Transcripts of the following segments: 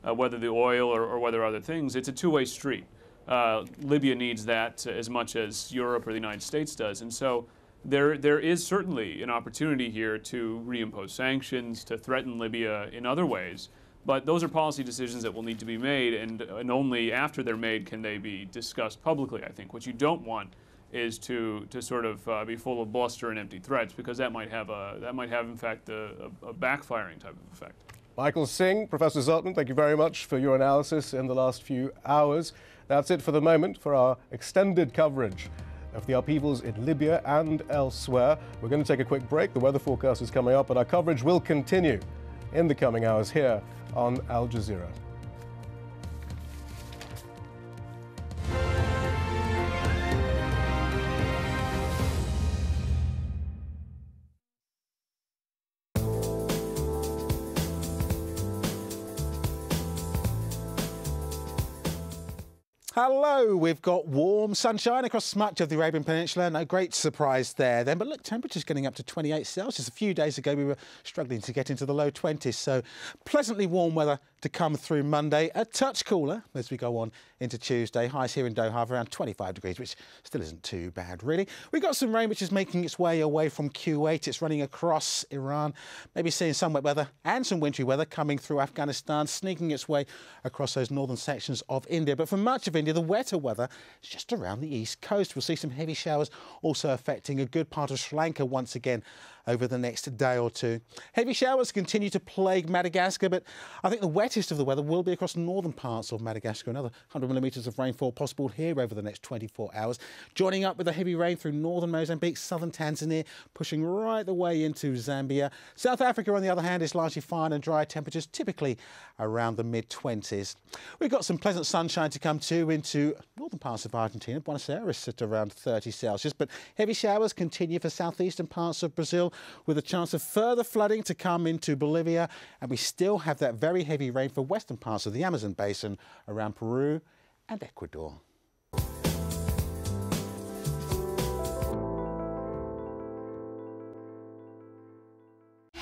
whether the oil or whether other things. It's a two-way street. Libya needs that as much as Europe or the United States does. And so there is certainly an opportunity here to reimpose sanctions, to threaten Libya in other ways. But those are policy decisions that will need to be made, and only after they're made can they be discussed publicly, I think. What you don't want is to sort of be full of bluster and empty threats, because that might have in fact a backfiring type of effect. Michael Singh, Professor Zoltman, thank you very much for your analysis in the last few hours. That's it for the moment for our extended coverage of the upheavals in Libya and elsewhere. We're going to take a quick break. The weather forecast is coming up, but our coverage will continue in the coming hours here on Al Jazeera. Hello, we've got warm sunshine across much of the Arabian Peninsula. No great surprise there then. But look, temperatures getting up to 28 Celsius. A few days ago, we were struggling to get into the low 20s. So pleasantly warm weather to come through Monday. A touch cooler as we go on into Tuesday. Highs here in Doha around 25 degrees, which still isn't too bad, really. We've got some rain, which is making its way away from Kuwait. It's running across Iran. Maybe seeing some wet weather and some wintry weather coming through Afghanistan, sneaking its way across those northern sections of India. But for much of India, the wetter weather is just around the east coast. We'll see some heavy showers also affecting a good part of Sri Lanka once again over the next day or two. Heavy showers continue to plague Madagascar, but I think the wettest of the weather will be across northern parts of Madagascar. Another 100 millimetres of rainfall possible here over the next 24 hours. Joining up with the heavy rain through northern Mozambique, southern Tanzania, pushing right the way into Zambia. South Africa, on the other hand, is largely fine and dry. Temperatures typically around the mid-20s. We've got some pleasant sunshine to come too into northern parts of Argentina. Buenos Aires at around 30 Celsius, but heavy showers continue for southeastern parts of Brazil, with a chance of further flooding to come into Bolivia. And we still have that very heavy rain for western parts of the Amazon basin around Peru and Ecuador.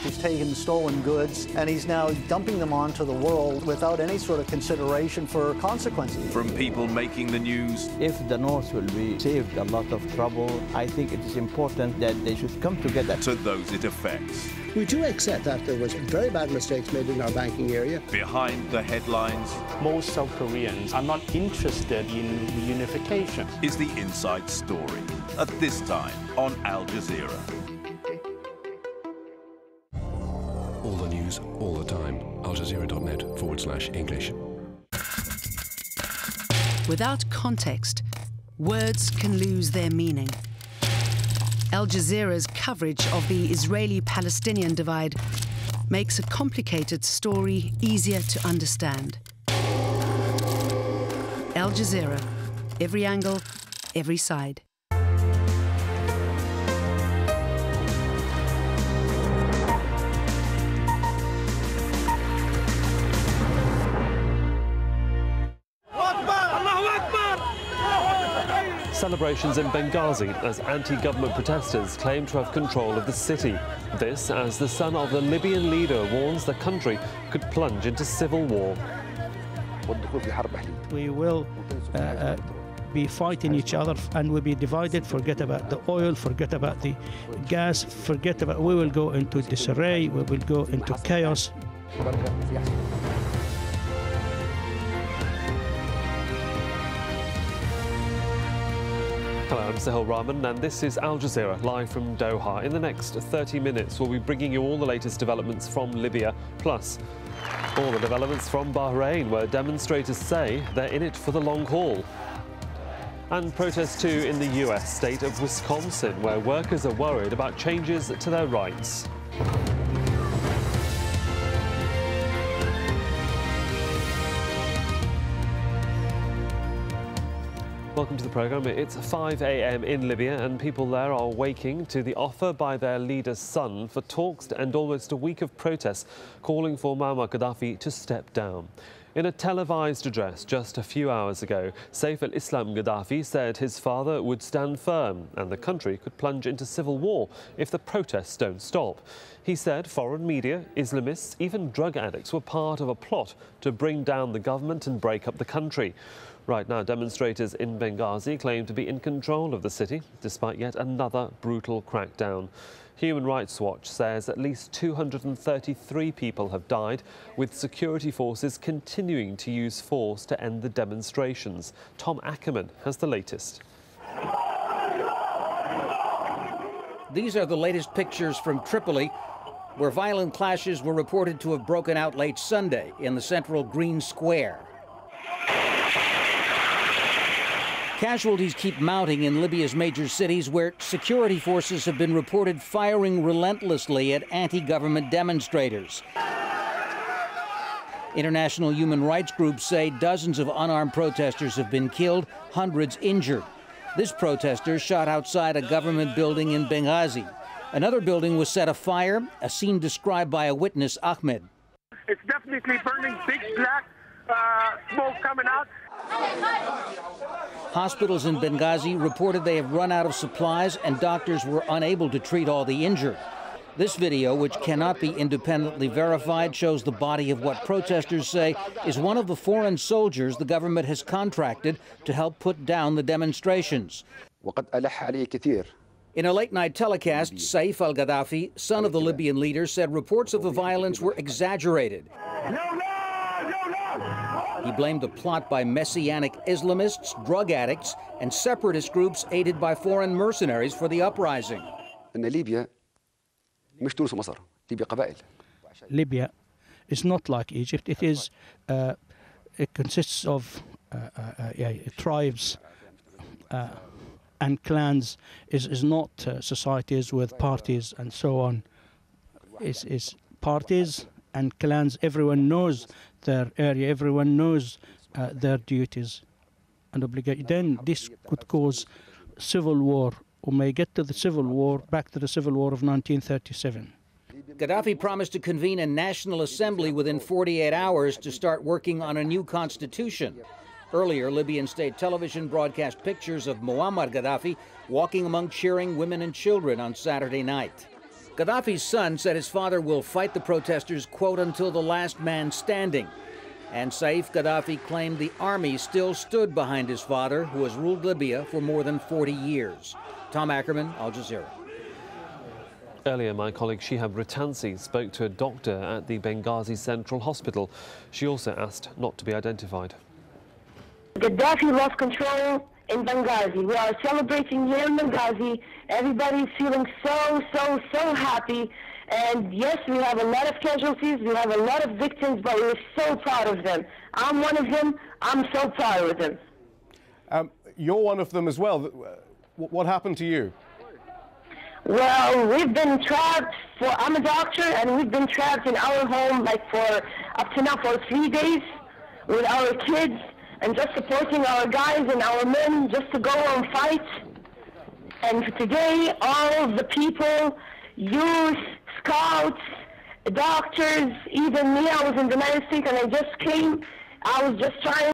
He's taken stolen goods and he's now dumping them onto the world without any sort of consideration for consequences. From people making the news. If the North will be saved a lot of trouble, I think it is important that they should come together. To those it affects. We do accept that there was very bad mistakes made in our banking area. Behind the headlines. Most South Koreans are not interested in unification. Is the inside story. At this time on Al Jazeera. All the news, all the time. AlJazeera.net/English. Without context, words can lose their meaning. Al Jazeera's coverage of the Israeli-Palestinian divide makes a complicated story easier to understand. Al Jazeera, every angle, every side. Celebrations in Benghazi as anti-government protesters claim to have control of the city. This as the son of the Libyan leader warns the country could plunge into civil war. We will be fighting each other and we'll be divided. Forget about the oil, forget about the gas, forget about, we will go into disarray, we will go into chaos. Hello, I'm Sahil Rahman and this is Al Jazeera live from Doha. In the next 30 minutes we'll be bringing you all the latest developments from Libya, plus all the developments from Bahrain, where demonstrators say they're in it for the long haul. And protests too in the US state of Wisconsin, where workers are worried about changes to their rights. Welcome to the programme. It's 5 a.m. in Libya and people there are waking to the offer by their leader's son for talks to end almost a week of protests calling for Muammar Gaddafi to step down. In a televised address just a few hours ago, Saif al-Islam Gaddafi said his father would stand firm and the country could plunge into civil war if the protests don't stop. He said foreign media, Islamists, even drug addicts were part of a plot to bring down the government and break up the country. Right now, demonstrators in Benghazi claim to be in control of the city, despite yet another brutal crackdown. Human Rights Watch says at least 233 people have died, with security forces continuing to use force to end the demonstrations. Tom Ackerman has the latest. These are the latest pictures from Tripoli, where violent clashes were reported to have broken out late Sunday in the central Green Square. Casualties keep mounting in Libya's major cities, where security forces have been reported firing relentlessly at anti-government demonstrators. International human rights groups say dozens of unarmed protesters have been killed, hundreds injured. This protester shot outside a government building in Benghazi. Another building was set afire, a scene described by a witness, Ahmed. It's definitely burning, big black smoke coming out. Hospitals in Benghazi reported they have run out of supplies and doctors were unable to treat all the injured. This video, which cannot be independently verified, shows the body of what protesters say is one of the foreign soldiers the government has contracted to help put down the demonstrations. In a late-night telecast, Saif al-Gaddafi, son of the Libyan leader, said reports of the violence were exaggerated. He blamed the plot by Messianic Islamists, drug addicts, and separatist groups aided by foreign mercenaries for the uprising. Libya is not like Egypt. It consists of tribes and clans. Is not societies with parties and so on. Is parties and clans. Everyone knows their area. Everyone knows their duties and obligations. Then this could cause civil war, or may get to the civil war, back to the civil war of 1937. Gaddafi promised to convene a national assembly within 48 hours to start working on a new constitution. Earlier, Libyan state television broadcast pictures of Muammar Gaddafi walking among cheering women and children on Saturday night. Gaddafi's son said his father will fight the protesters, quote, until the last man standing. And Saif Gaddafi claimed the army still stood behind his father, who has ruled Libya for more than 40 years. Tom Ackerman, Al Jazeera. Earlier, my colleague Shihab Ratansi spoke to a doctor at the Benghazi Central Hospital. She also asked not to be identified. Gaddafi lost control in Benghazi. We are celebrating here in Benghazi. Everybody's feeling so happy. And yes, we have a lot of casualties, we have a lot of victims, but we're so proud of them. I'm one of them. I'm so proud of them. You're one of them as well. What happened to you? Well, we've been trapped I'm a doctor, and we've been trapped in our home up to now for 3 days with our kids and just supporting our guys and our men just to go and fight. And today, all the people, youth, scouts, doctors, even me, I was in the United States and I just came. I was just trying